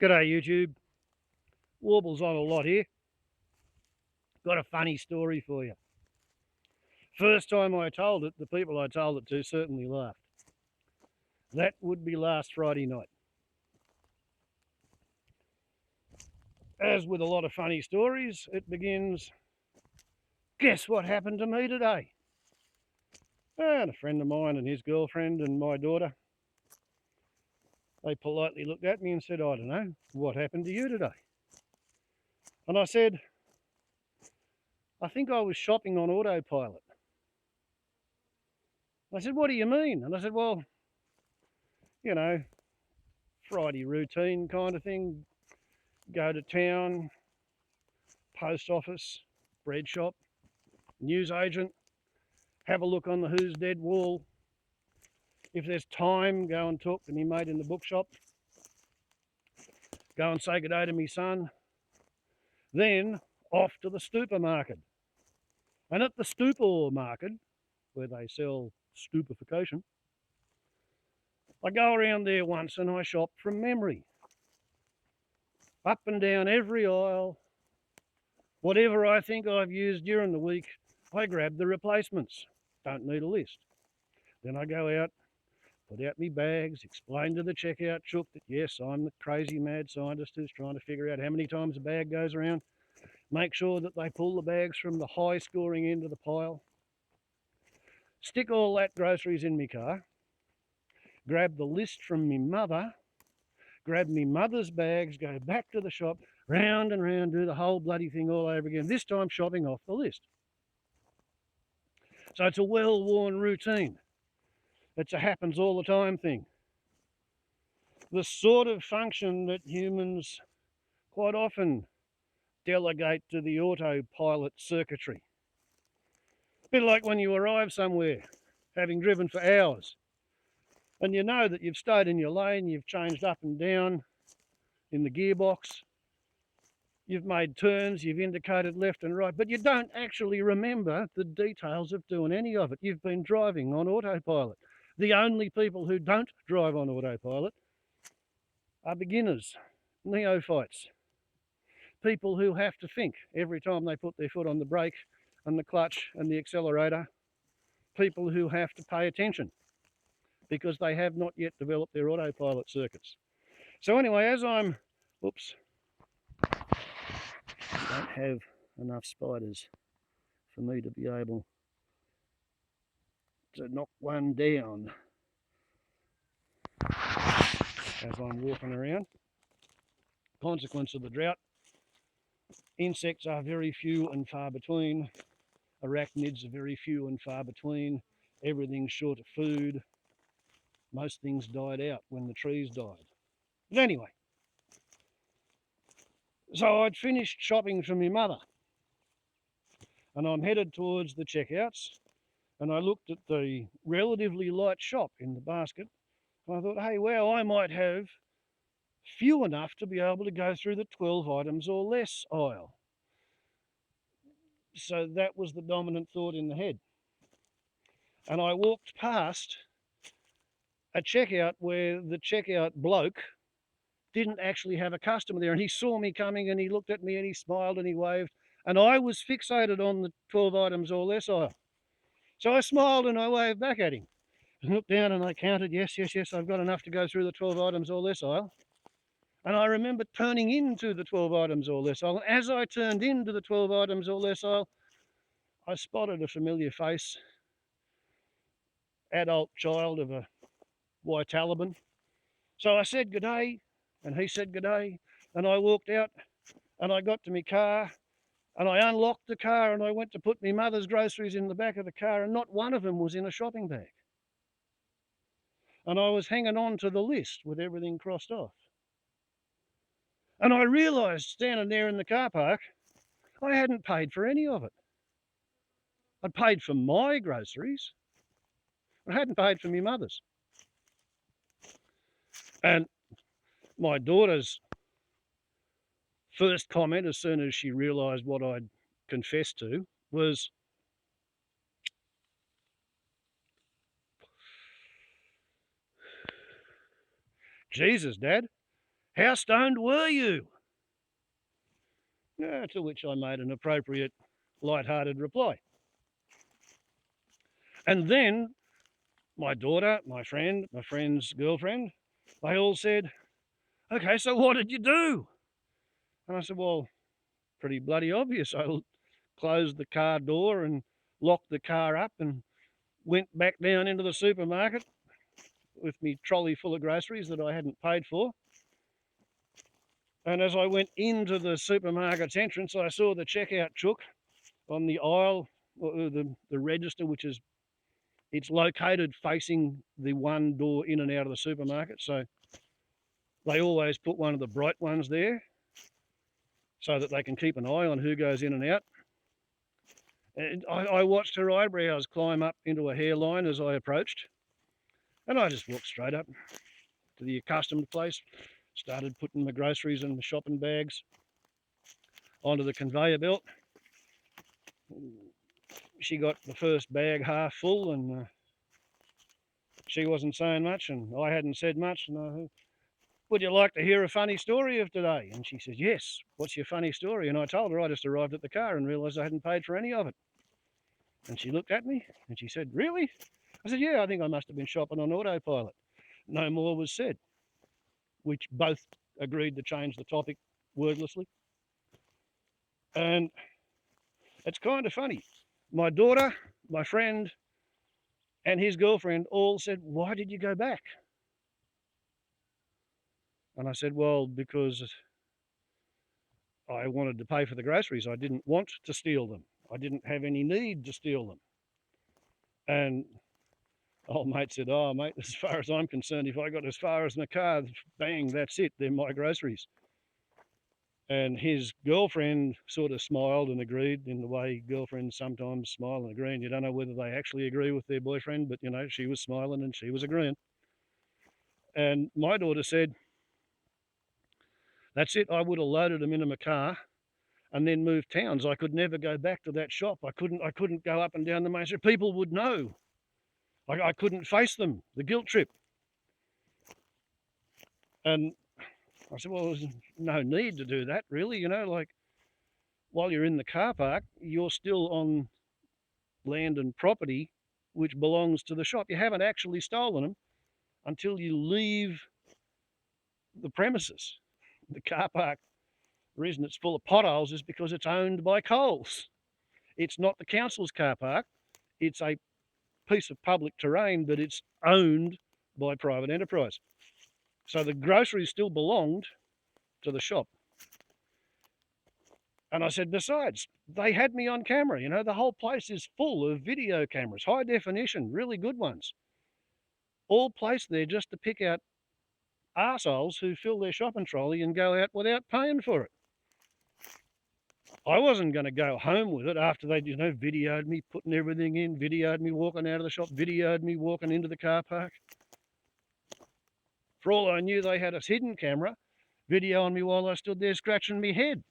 G'day YouTube, Warbles on a lot here. Got a funny story for you. First time I told it, the people I told it to certainly laughed. That would be last Friday night. As with a lot of funny stories, it begins, guess what happened to me today? And a friend of mine and his girlfriend and my daughter, they politely looked at me and said, I don't know, what happened to you today? And I said, I think I was shopping on autopilot. I said, what do you mean? And I said, well, you know, Friday routine kind of thing. Go to town, post office, bread shop, newsagent, have a look on the Who's Dead wall. If there's time, go and talk to me mate in the bookshop. Go and say good day to me son. Then off to the Stupormarked. And at the Stupormarked, where they sell stupefaction, I go around there once and I shop from memory. Up and down every aisle. Whatever I think I've used during the week, I grab the replacements. Don't need a list. Then I go out, put out me bags, explain to the checkout chook that yes, I'm the crazy mad scientist who's trying to figure out how many times a bag goes around. Make sure that they pull the bags from the high scoring end of the pile. Stick all that groceries in me car. Grab the list from me mother. Grab me mother's bags, go back to the shop, round and round, do the whole bloody thing all over again. This time shopping off the list. So it's a well-worn routine. It's a happens all the time thing. The sort of function that humans quite often delegate to the autopilot circuitry. A bit like when you arrive somewhere, having driven for hours, and you know that you've stayed in your lane, you've changed up and down in the gearbox, you've made turns, you've indicated left and right, but you don't actually remember the details of doing any of it. You've been driving on autopilot. The only people who don't drive on autopilot are beginners, neophytes, people who have to think every time they put their foot on the brake and the clutch and the accelerator, people who have to pay attention because they have not yet developed their autopilot circuits. So anyway, as I'm, oops, I don't have enough spiders for me to be able to knock one down as I'm walking around. Consequence of the drought, insects are very few and far between. Arachnids are very few and far between. Everything's short of food. Most things died out when the trees died. But anyway, so I'd finished shopping for my mother and I'm headed towards the checkouts, and I looked at the relatively light shop in the basket and I thought, hey, well, I might have few enough to be able to go through the 12 items or less aisle. So that was the dominant thought in the head. And I walked past a checkout where the checkout bloke didn't actually have a customer there, and he saw me coming and he looked at me and he smiled and he waved, and I was fixated on the 12 items or less aisle. So I smiled and I waved back at him and looked down and I counted, yes, I've got enough to go through the 12 items or less aisle. And I remember turning into the 12 items or less aisle. As I turned into the 12 items or less aisle, I spotted a familiar face, adult child of a white Taliban. So I said good day, and he said good day, and I walked out and I got to my car and I unlocked the car and I went to put my mother's groceries in the back of the car, and not one of them was in a shopping bag. And I was hanging on to the list with everything crossed off. And I realised standing there in the car park, I hadn't paid for any of it. I'd paid for my groceries, I hadn't paid for my mother's. And my daughter's first comment, as soon as she realised what I'd confessed to, was, Jesus, Dad, How stoned were you? Yeah, to which I made an appropriate, light-hearted reply. And then my daughter, my friend, my friend's girlfriend, they all said, okay, so what did you do? And I said, well, pretty bloody obvious. I closed the car door and locked the car up and went back down into the supermarket with me trolley full of groceries that I hadn't paid for. And as I went into the supermarket's entrance, I saw the checkout chook on the aisle, or the register, which is, it's located facing the one door in and out of the supermarket. So they always put one of the bright ones there so that they can keep an eye on who goes in and out. And I watched her eyebrows climb up into a hairline as I approached. And I just walked straight up to the accustomed place, started putting my groceries and the shopping bags onto the conveyor belt. She got the first bag half full, and she wasn't saying much, and I hadn't said much. And would you like to hear a funny story of today? And she says, yes, what's your funny story? And I told her I just arrived at the car and realised I hadn't paid for any of it. And she looked at me and she said, really? I said, yeah, I think I must have been shopping on autopilot. No more was said. We both agreed to change the topic wordlessly. And it's kind of funny. My daughter, my friend, and his girlfriend all said, why did you go back? And I said, well, because I wanted to pay for the groceries. I didn't want to steal them. I didn't have any need to steal them. And old mate said, oh, mate, as far as I'm concerned, if I got as far as my car, bang, that's it. They're my groceries. And his girlfriend sort of smiled and agreed in the way girlfriends sometimes smile and agree. And you don't know whether they actually agree with their boyfriend, but, you know, she was smiling and she was agreeing. And my daughter said, that's it. I would have loaded them into my car and then moved towns. I could never go back to that shop. I couldn't go up and down the main street. People would know. I couldn't face them, the guilt trip. And I said, well, there's no need to do that, really. You know, like, while you're in the car park, you're still on land and property which belongs to the shop. You haven't actually stolen them until you leave the premises. The car park, the reason it's full of potholes is because it's owned by Coles. It's not the council's car park. It's a piece of public terrain, but it's owned by private enterprise. So the groceries still belonged to the shop. And I said, besides, they had me on camera. You know, the whole place is full of video cameras, high definition, really good ones, all placed there just to pick out arseholes who fill their shopping trolley and go out without paying for it. I wasn't going to go home with it after they, you know, videoed me putting everything in, videoed me walking out of the shop, videoed me walking into the car park. For all I knew, they had a hidden camera videoing me while I stood there scratching my head,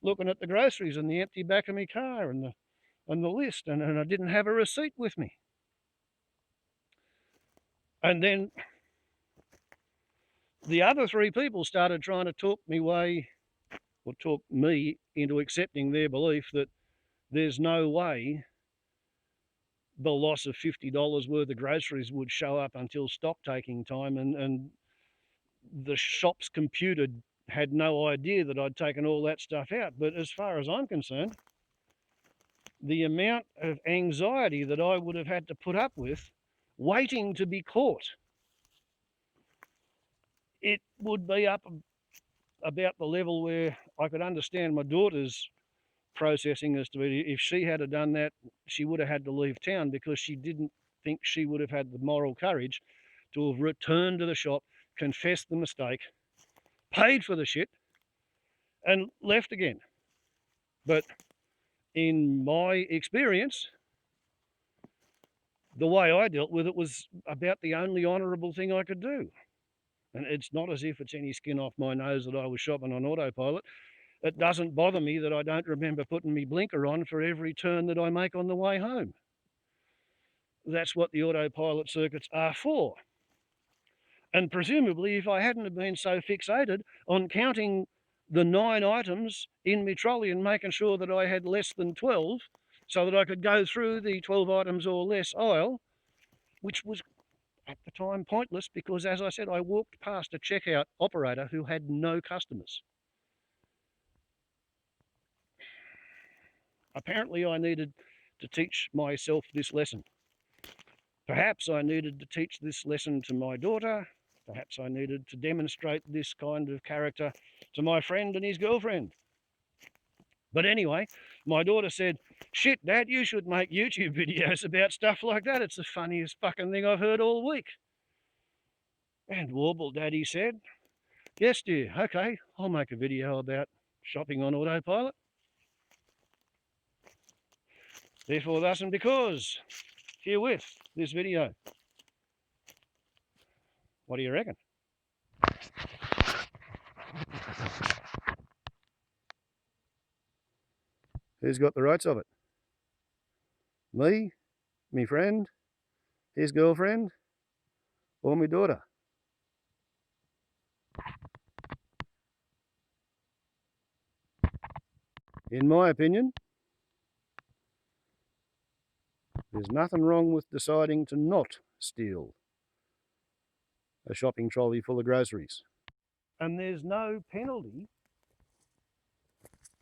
looking at the groceries and the empty back of my car and the list, and I didn't have a receipt with me. And then the other three people started trying to talk me into accepting their belief that there's no way the loss of $50 worth of groceries would show up until stock taking time, and the shop's computer had no idea that I'd taken all that stuff out. But as far as I'm concerned, the amount of anxiety that I would have had to put up with waiting to be caught, it would be up about the level where I could understand my daughter's processing as to if she had done that, she would have had to leave town, because she didn't think she would have had the moral courage to have returned to the shop, confessed the mistake, paid for the shit, and left again. But in my experience, the way I dealt with it was about the only honourable thing I could do. And it's not as if it's any skin off my nose that I was shopping on autopilot. It doesn't bother me that I don't remember putting my blinker on for every turn that I make on the way home. That's what the autopilot circuits are for. And presumably, if I hadn't have been so fixated on counting the 9 items in my trolley and making sure that I had less than 12 so that I could go through the 12 items or less aisle, which was at the time pointless because, as I said, I walked past a checkout operator who had no customers. Apparently, I needed to teach myself this lesson. Perhaps I needed to teach this lesson to my daughter. Perhaps I needed to demonstrate this kind of character to my friend and his girlfriend. But anyway, my daughter said, "Shit, Dad, you should make YouTube videos about stuff like that. It's the funniest fucking thing I've heard all week." And Warble Daddy said, "Yes, dear, okay, I'll make a video about shopping on autopilot." Therefore, thus and because, herewith, this video. What do you reckon? Who's got the rights of it? Me, me friend, his girlfriend, or me daughter? In my opinion, there's nothing wrong with deciding to not steal a shopping trolley full of groceries. And there's no penalty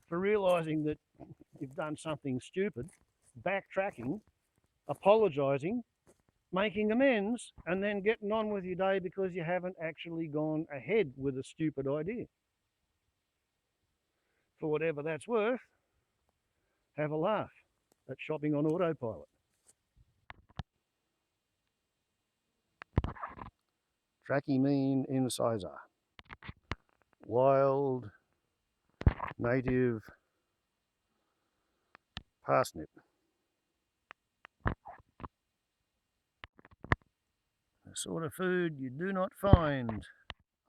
for realising that you've done something stupid, backtracking, apologising, making amends, and then getting on with your day because you haven't actually gone ahead with a stupid idea. For whatever that's worth, have a laugh at shopping on autopilot. Tracky mean incisor. Wild native parsnip. The sort of food you do not find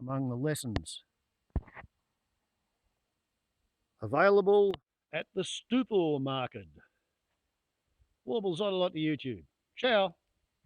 among the lessons. Available at the Stupormarked. Warbles on a lot to YouTube. Ciao.